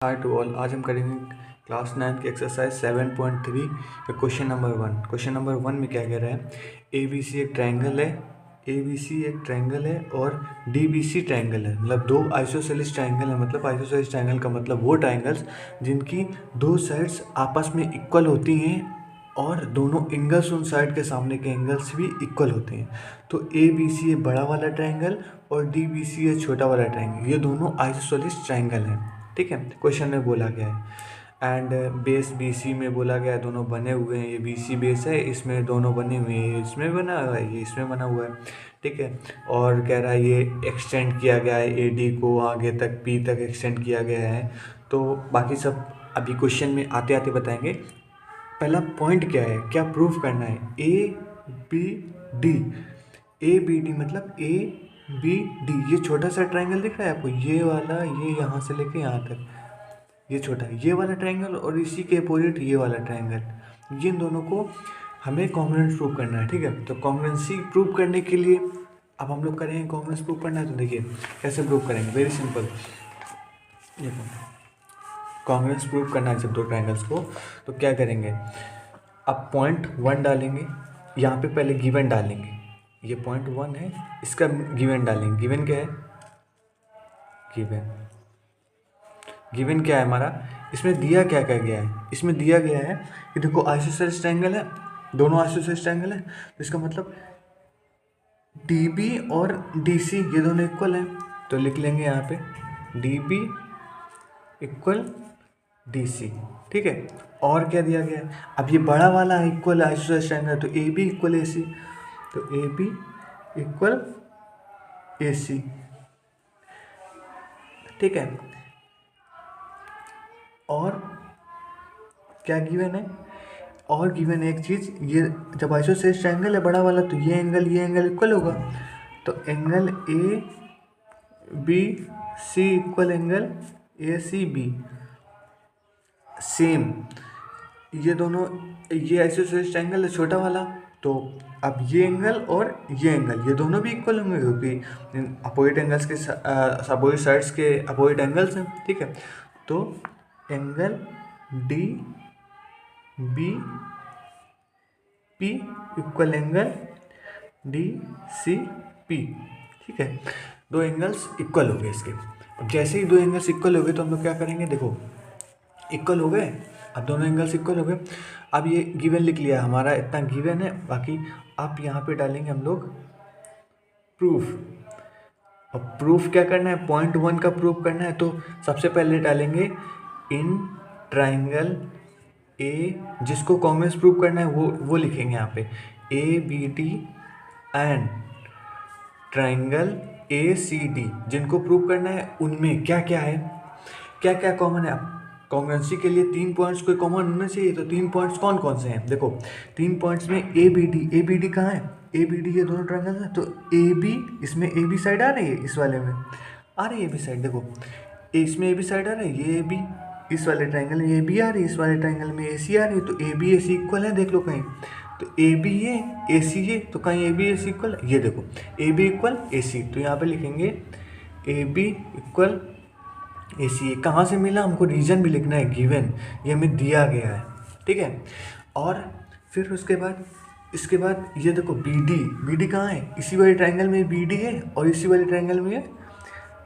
Hi to all. आज हम करेंगे क्लास 9 की एक्सरसाइज 7.3 का क्वेश्चन नंबर 1। क्वेश्चन नंबर 1 में क्या कह रहा है, ए बी सी एक ट्रायंगल है, ए बी सी एक ट्रायंगल है और डी बी सी ट्रायंगल है। मतलब दो आइसोसेलेस ट्रायंगल है। मतलब आइसोसेलेस ट्रायंगल का मतलब वो ट्रायंगल्स जिनकी दो साइड्स आपस में इक्वल होती हैं और दोनों एंगल्स उन साइड के सामने के एंगल्स भी इक्वल होते हैं। तो ए बी सी है बड़ा वाला ट्रायंगल और डी बी सी है छोटा वाला ट्रायंगल। ये दोनों आइसोसेलेस ट्रायंगल हैं। ठीक है, क्वेश्चन में बोला गया है। एंड बेस बी सी में बोला गया है दोनों बने हुए हैं। ये बी सी बेस है, इसमें दोनों बने हुए हैं। इसमें बना हुआ है, ये इसमें बना हुआ है। ठीक है, और कह रहा है ये एक्सटेंड किया गया है, ए डी को आगे तक पी तक एक्सटेंड किया गया है। तो बाकी सब अभी क्वेश्चन में आते आते बताएंगे। पहला पॉइंट क्या है, क्या प्रूफ करना है, A B D. A B D मतलब ए बी डी, ये छोटा सा ट्रायंगल दिख रहा है आपको, ये वाला, ये यहाँ से लेके यहाँ तक, ये छोटा ये वाला ट्रायंगल और इसी के अपोजिट ये वाला ट्रायंगल, ये दोनों को हमें कॉन्ग्रुएंस प्रूव करना है। ठीक है, तो कॉन्ग्रुएंसी प्रूव करने के लिए अब हम लोग करेंगे, कॉन्ग्रुएंस प्रूव करना है तो देखिए कैसे प्रूव करेंगे। वेरी सिंपल, देखो कॉन्ग्रुएंस प्रूव करना है जब दो ट्रायंगल्स को, तो क्या करेंगे, अब पॉइंट 1 डालेंगे, यहाँ पे पहले गिवन डालेंगे। ये पॉइंट 1 है, इसका गिवन डालेंगे। गिवन क्या है, गिवन क्या है हमारा, इसमें दिया क्या क्या गया है, इसमें दिया गया है कि देखो आइसोसेलेस ट्रायंगल है, दोनों आइसोसेलेस ट्रायंगल है, तो इसका मतलब डी बी और डी सी ये दोनों इक्वल हैं। तो लिख लेंगे यहाँ पे D B equal D C. ठीक है, और क्या दिया गया है, अब ये बड़ा वाला इक्वल आइसोसेलेस ट्रायंगल, तो ए बी इक्वल ए सी, तो ए बी इक्वल ए सी। ठीक है, और क्या गिवन है, और गिवन है एक चीज़, ये जब आइसोसेलेस ट्रायंगल है बड़ा वाला, तो ये एंगल इक्वल होगा। तो angle A B C equal angle A C B, same. ये दोनों, ये आइसोसेलेस ट्रायंगल है छोटा वाला, तो अब ये एंगल और ये एंगल ये दोनों भी इक्वल होंगे क्योंकि अपोजिट एंगल्स के अपोजिट साइड्स के अपोजिट एंगल्स हैं। ठीक है, तो angle D B P equal angle D C P. ठीक है, दो एंगल्स इक्वल हो गए इसके। अब जैसे ही दो एंगल्स इक्वल हो गए तो हम लोग क्या करेंगे, देखो इक्वल हो गए, अब दोनों एंगल्स इक्वल हो गए। अब ये गिवन लिख लिया हमारा, इतना गिवन है। बाकी अब यहाँ पे डालेंगे हम लोग प्रूफ। अब प्रूफ क्या करना है, पॉइंट 1 का प्रूफ करना है, तो सबसे पहले डालेंगे इन ट्राइंगल ए, जिसको कॉन्ग्रुएंस प्रूव करना है वो लिखेंगे यहाँ पे, A B D and triangle A C D, जिनको प्रूव करना है उनमें क्या क्या है, क्या क्या कॉमन है। कॉन्ग्रुएंसी के लिए 3 पॉइंट्स कोई कॉमन होने चाहिए, तो 3 पॉइंट्स कौन कौन से हैं, देखो 3 पॉइंट्स में ए बी डी कहाँ है, ए बी डी ये दोनों ट्रायंगल है, तो ए बी, इसमें ए बी साइड आ रही है, इस वाले में आ रही है ए बी साइड, देखो इसमें ए बी साइड आ रही है, ये ए बी इस वाले ट्रायंगल में ए बी आ रही है, इस वाले ट्रायंगल में ए सी आ रही है, तो A B A C equal है, देख लो कहीं, तो ए बी ए सी ये, तो कहीं A B A C equal, ये देखो ए बी इक्वल ए सी, तो यहाँ पे लिखेंगे ए बी इक्वल ए सी। कहाँ से मिला, हमको रीजन भी लिखना है, गिवन ये हमें दिया गया है। ठीक है, और फिर उसके बाद इसके बाद ये देखो बी डी कहाँ है, इसी वाले ट्रायंगल में बी डी है और इसी वाले ट्रायंगल में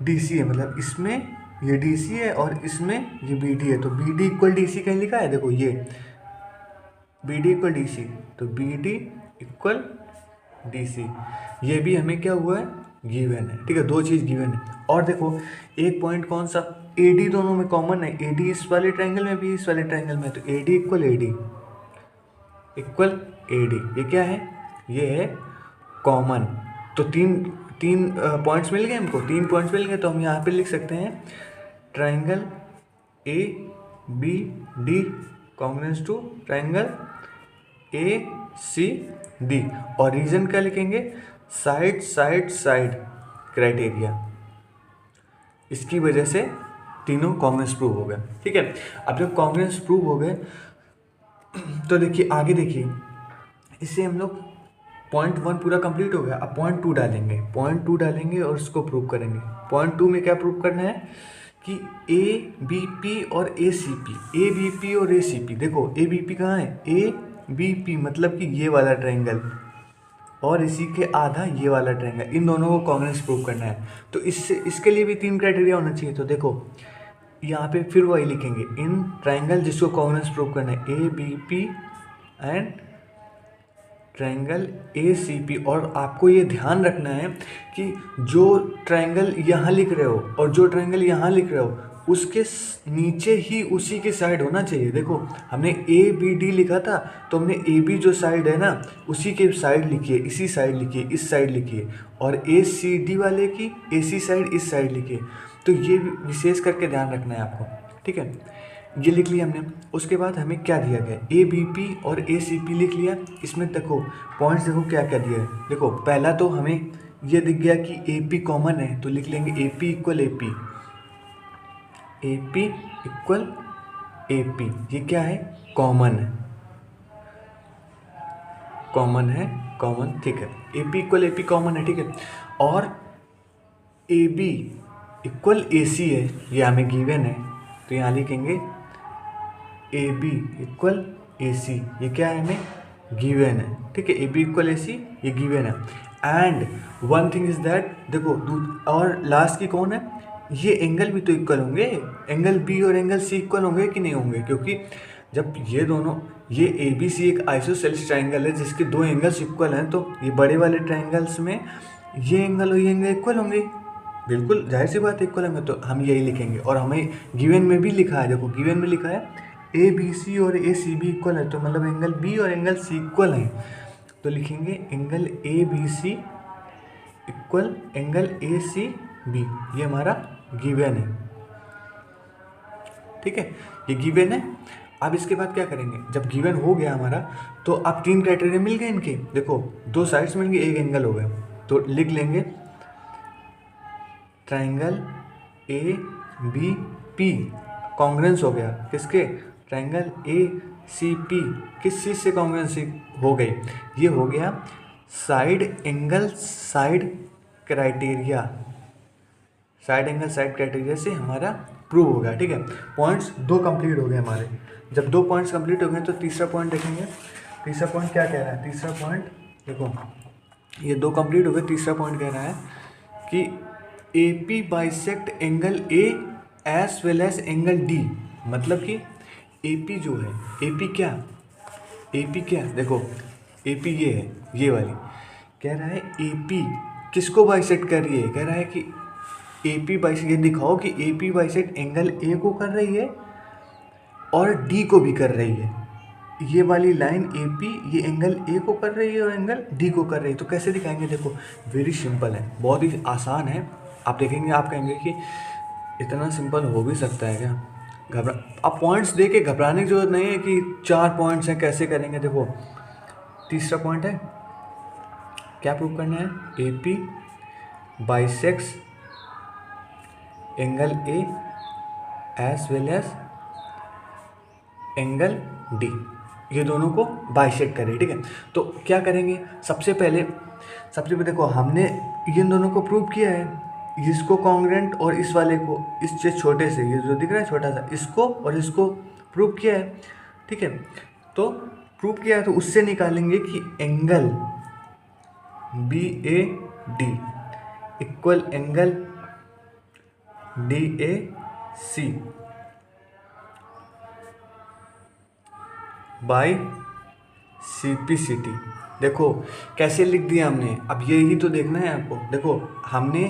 डी सी है, मतलब इसमें ये डी सी है और इसमें ये बी डी है, तो B D equal D C कहीं लिखा है, देखो ये B D equal D C, तो B D equal D C, ये भी हमें क्या हुआ है, गिवन है। ठीक है, दो चीज़ गिवन है। और देखो एक पॉइंट कौन सा, ए डी दोनों में कॉमन है, ए डी इस वाले ट्रायंगल में भी इस वाले ट्रायंगल में, तो ए D equal A D equal A D, ये क्या है, ये है कॉमन। तो तीन पॉइंट्स मिल गए हमको, 3 पॉइंट्स मिल गए, तो हम यहाँ पे लिख सकते हैं triangle A B D congruence to triangle A C D, और रीजन क्या लिखेंगे, साइड साइड साइड क्राइटेरिया, इसकी वजह से तीनों कॉन्ग्रुएंस प्रूव हो गया। ठीक है, अब जब कॉन्ग्रुएंस प्रूव हो गए तो देखिए आगे, देखिए इससे हम लोग पॉइंट 1 पूरा कंप्लीट हो गया। अब पॉइंट 2 डालेंगे, और उसको प्रूव करेंगे। पॉइंट 2 में क्या प्रूव करना है कि ए बी पी और A C P, A B P और ए सी पी, देखो ए बी पी कहाँ है, ए बी पी मतलब कि ये वाला ट्रायंगल और इसी के आधा ये वाला ट्रायंगल, इन दोनों को कॉन्ग्रुएंस प्रूव करना है। तो इससे इसके लिए भी 3 क्राइटेरिया होना चाहिए। तो देखो यहाँ पे फिर वही लिखेंगे, इन ट्रायंगल जिसको कॉन्ग्रुएंस प्रूव करना है, A B P and triangle A C P. और आपको ये ध्यान रखना है कि जो ट्रायंगल यहाँ लिख रहे हो और जो ट्रायंगल यहाँ लिख रहे हो उसके नीचे ही उसी के साइड होना चाहिए। देखो हमने ए बी डी लिखा था, तो हमने ए बी जो साइड है ना उसी के साइड लिखिए, इसी साइड लिखिए, इस साइड लिखिए, और ए सी डी वाले की ए सी साइड इस साइड लिखिए। तो ये विशेष करके ध्यान रखना है आपको, ठीक है। ये लिख लिया हमने। उसके बाद हमें क्या दिया गया, ए बी पी और ए सी पी लिख लिया। इसमें देखो पॉइंट्स देखो क्या क्या दिया है। देखो पहला तो हमें ये दिख गया कि ए पी कॉमन है, तो लिख लेंगे A P equal A P, A P equal A P. ये क्या है, कॉमन है, कॉमन है, कॉमन, ठीक है। A P equal A P common है, ठीक है। और ए बी इक्वल ए सी है, ये हमें गिवन है, तो यहाँ लिखेंगे ए बी इक्वल ए सी। ये क्या है, हमें गिवन है, ठीक है। ए बी इक्वल ए सी ये गिवन है। And one thing is that, देखो और लास्ट की कौन है, ये एंगल भी तो इक्वल होंगे, एंगल बी और एंगल सी इक्वल होंगे कि नहीं होंगे, क्योंकि जब ये दोनों, ये ए बी सी एक आइसोसेलेस ट्राइंगल है जिसके 2 एंगल्स इक्वल हैं, तो ये बड़े वाले ट्राइंगल्स में ये एंगल और ये एंगल इक्वल होंगे, बिल्कुल जाहिर सी बात इक्वल होंगे। तो हम यही लिखेंगे। और हमें गिवन में भी लिखा है, देखो गिवन में लिखा है ए बी सी और ए सी बी इक्वल है, तो मतलब एंगल बी और एंगल सी इक्वल हैं, तो लिखेंगे angle A B C equal angle A C B. ये हमारा गिवन है, ठीक है, ये गिवन है। अब इसके बाद क्या करेंगे, जब गिवन हो गया हमारा, तो अब 3 क्राइटेरिया मिल गए इनके। देखो 2 साइड्स मिल गए, एक एंगल हो गया, तो लिख लेंगे triangle A B P congruence हो गया किसके, ट्राइंगल ए सी पी किस चीज़ से कॉन्ग्रुएंस हो गई, ये हो गया side angle side criteria, side angle side criteria से हमारा प्रूव हो गया, ठीक है। पॉइंट्स 2 कंप्लीट हो गए हमारे। जब 2 पॉइंट्स कंप्लीट हो गए तो तीसरा पॉइंट देखेंगे। तीसरा पॉइंट क्या कह रहा है, तीसरा पॉइंट देखो, ये 2 कंप्लीट हो गए। तीसरा पॉइंट कह रहा है कि A P bisect angle A as well as angle D, मतलब कि ए पी जो है, ए पी क्या, ए पी क्या, देखो ए पी ये है, ये वाली, कह रहा है ए पी किसको बाइसेक्ट कर रही है, कह रहा है कि ए पी बाइसेक्ट, ये दिखाओ कि ए पी बाइसेक्ट एंगल ए को कर रही है और डी को भी कर रही है। ये वाली लाइन ए पी ये एंगल ए को कर रही है और एंगल डी को कर रही है। तो कैसे दिखाएंगे, देखो वेरी सिंपल है, बहुत ही आसान है। आप देखेंगे, आप कहेंगे कि इतना सिंपल हो भी सकता है क्या, घबरा, आप पॉइंट्स दे के घबराने की जरूरत नहीं है कि 4 पॉइंट्स हैं कैसे करेंगे। देखो तीसरा पॉइंट है, क्या प्रूव करना है, A P bisects angle A as well as angle D, ये दोनों को बाइसेक्ट करें, ठीक है। तो क्या करेंगे, सबसे पहले देखो हमने इन दोनों को प्रूव किया है, इसको कॉन्ग्रुएंट और इस वाले को, इस छोटे से, ये जो दिख रहा है छोटा सा, इसको और इसको प्रूव किया है, ठीक है। तो प्रूव किया है तो उससे निकालेंगे कि angle B A D equal angle D A C by C P C T. देखो कैसे लिख दिया हमने, अब यही तो देखना है आपको। देखो हमने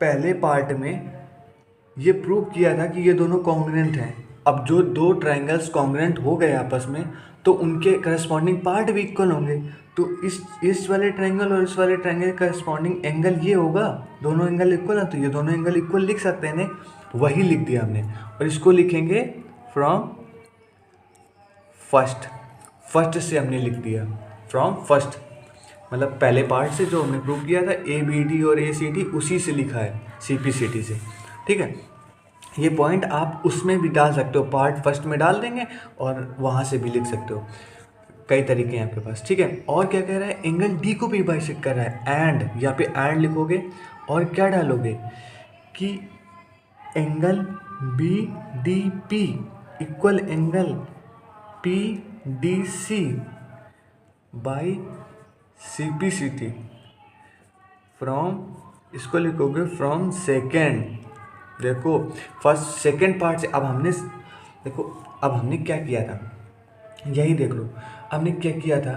पहले पार्ट में ये प्रूव किया था कि ये दोनों कॉन्ग्रुएंट हैं। अब जो 2 ट्रायंगल्स कॉन्ग्रुएंट हो गए आपस में, तो उनके करस्पॉन्डिंग पार्ट भी इक्वल होंगे। तो इस वाले ट्रायंगल और इस वाले ट्रायंगल करस्पॉन्डिंग एंगल ये होगा, दोनों एंगल इक्वल है, तो ये दोनों एंगल इक्वल लिख सकते हैं ना, वही लिख दिया हमने। और इसको लिखेंगे फ्रॉम फर्स्ट से हमने लिख दिया, फ्रॉम फर्स्ट, मतलब पहले पार्ट से जो हमने प्रूव किया था ए बी डी और ए सी डी, उसी से लिखा है सी पी सी टी से, ठीक है। ये पॉइंट आप उसमें भी डाल सकते हो, पार्ट फर्स्ट में डाल देंगे और वहाँ से भी लिख सकते हो, कई तरीके हैं आपके पास, ठीक है। और क्या कह रहा है, एंगल डी को भी बाइसेक्ट कर रहा है, एंड यहाँ पे एंड लिखोगे और क्या डालोगे कि angle B D P equal angle P D C by C P C T from, इसको लिखोगे फ्रॉम सेकेंड। देखो फर्स्ट सेकेंड पार्ट से अब हमने देखो अब हमने क्या किया था, यही देख लो। हमने क्या किया था,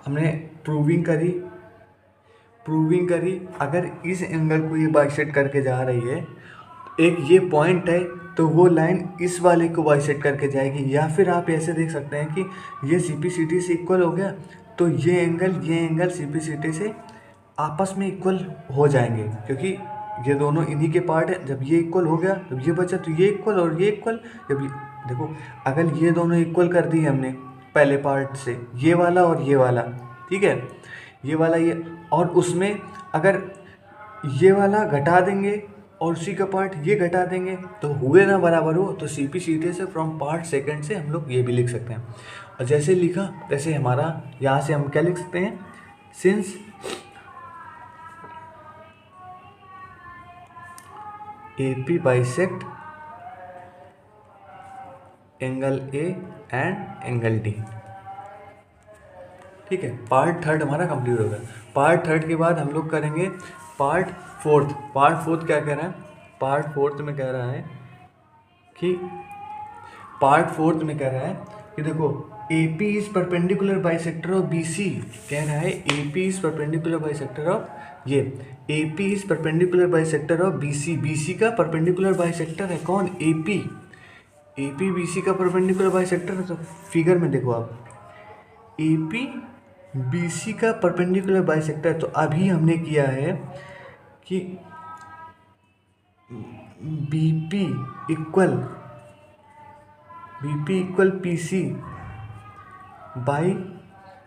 हमने प्रूविंग करी अगर इस एंगल को ये बाइसेक्ट करके जा रही है, एक ये पॉइंट है तो वो लाइन इस वाले को बाइसेक्ट करके जाएगी। या फिर आप ऐसे देख सकते हैं कि ये सी पी सी टी से इक्वल हो गया तो ये angle C P C T से आपस में इक्वल हो जाएंगे, क्योंकि ये दोनों इन्हीं के पार्ट है। जब ये इक्वल हो गया, जब ये बचा तो ये इक्वल और ये इक्वल। जब ये देखो अगर ये दोनों इक्वल कर दिए हमने पहले पार्ट से, ये वाला और ये वाला, ठीक है, ये वाला ये, और उसमें अगर ये वाला घटा देंगे और उसी का पार्ट ये घटा देंगे तो हुए ना बराबर हो, तो सी पी सी टी से फ्रॉम पार्ट सेकेंड से हम लोग ये भी लिख सकते हैं। और जैसे लिखा वैसे हमारा यहाँ से हम क्या लिख सकते हैं, since AP bisect angle A and angle D। ठीक है, पार्ट थर्ड हमारा कंप्लीट हो गया। पार्ट थर्ड के बाद हम लोग करेंगे पार्ट फोर्थ। पार्ट फोर्थ क्या कह रहा है, पार्ट फोर्थ में कह रहा है कि देखो AP is perpendicular bisector of BC। कह रहा है AP is perpendicular bisector of, ये AP is perpendicular bisector of BC। BC का परपेंडिकुलर बाइसेक्टर है कौन, AP। AP BC का परपेंडिकुलर बाइसेक्टर है। तो फिगर में देखो आप, AP BC का परपेंडिकुलर बाइसेक्टर। तो अभी हमने किया है कि BP equal PC by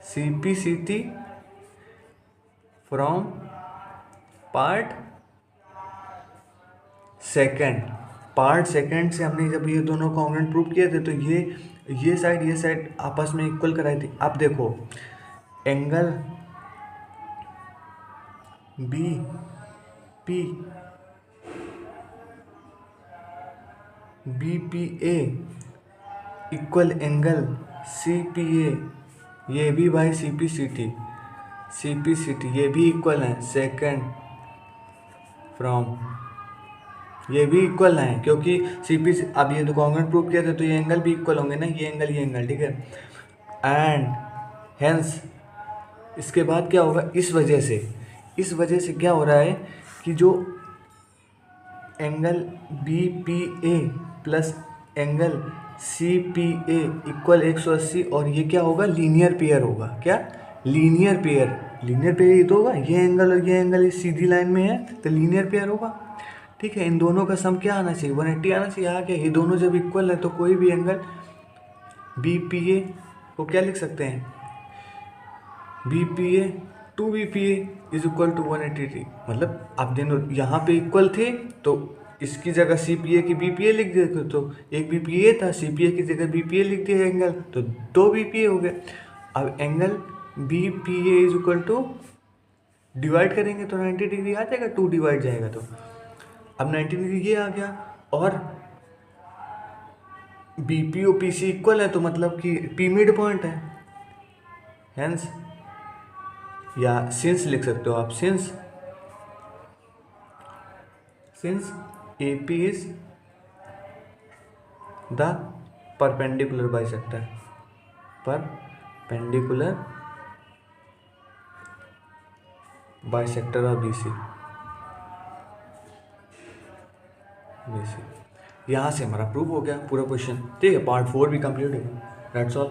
CP/CT from part second से हमने जब ये दोनों कॉन्ग्रुएंट प्रूव किए थे तो ये साइड आपस में इक्वल कराई थी। अब देखो angle BPA equal angle CPA, ये भी बाई CP/CT ये भी इक्वल है सेकेंड फ्रॉम, ये भी इक्वल है क्योंकि CP अब ये तो कॉन्ग्रुएंट प्रूव किया था तो ये एंगल भी इक्वल होंगे ना, ये एंगल ठीक है। एंड हेंस इसके बाद क्या होगा, इस वजह से क्या हो रहा है कि जो angle BPA plus angle CPA equal 180, और ये क्या होगा, लीनियर पेयर होगा। क्या, लीनियर पेयर ये तो होगा, ये एंगल और ये एंगल इस सीधी लाइन में है तो लीनियर पेयर होगा। ठीक है, इन दोनों का सम क्या आना चाहिए, 180 आना चाहिए। आ गया, ये दोनों जब इक्वल है तो कोई भी एंगल BPA को क्या लिख सकते हैं, BPA 2BPA is equal to 180। मतलब अब दोनों यहाँ पे इक्वल थे तो इसकी जगह CPA की BPA लिख दिया, तो एक BPA था, CPA की जगह BPA लिख दिया एंगल, तो 2 BPA हो गए। अब angle BPA is equal to divide करेंगे तो 90 डिग्री आ जाएगा, 2 डिवाइड जाएगा तो अब 90 डिग्री ये आ गया। और BP और PC इक्वल है तो मतलब कि P मिड पॉइंट है, हेंस या सिंस लिख सकते हो आप, since AP is the perpendicular bisector of BC। यहाँ से हमारा प्रूव हो गया पूरा क्वेश्चन। ठीक है, पार्ट 4 भी कंप्लीट हो गया। That's all.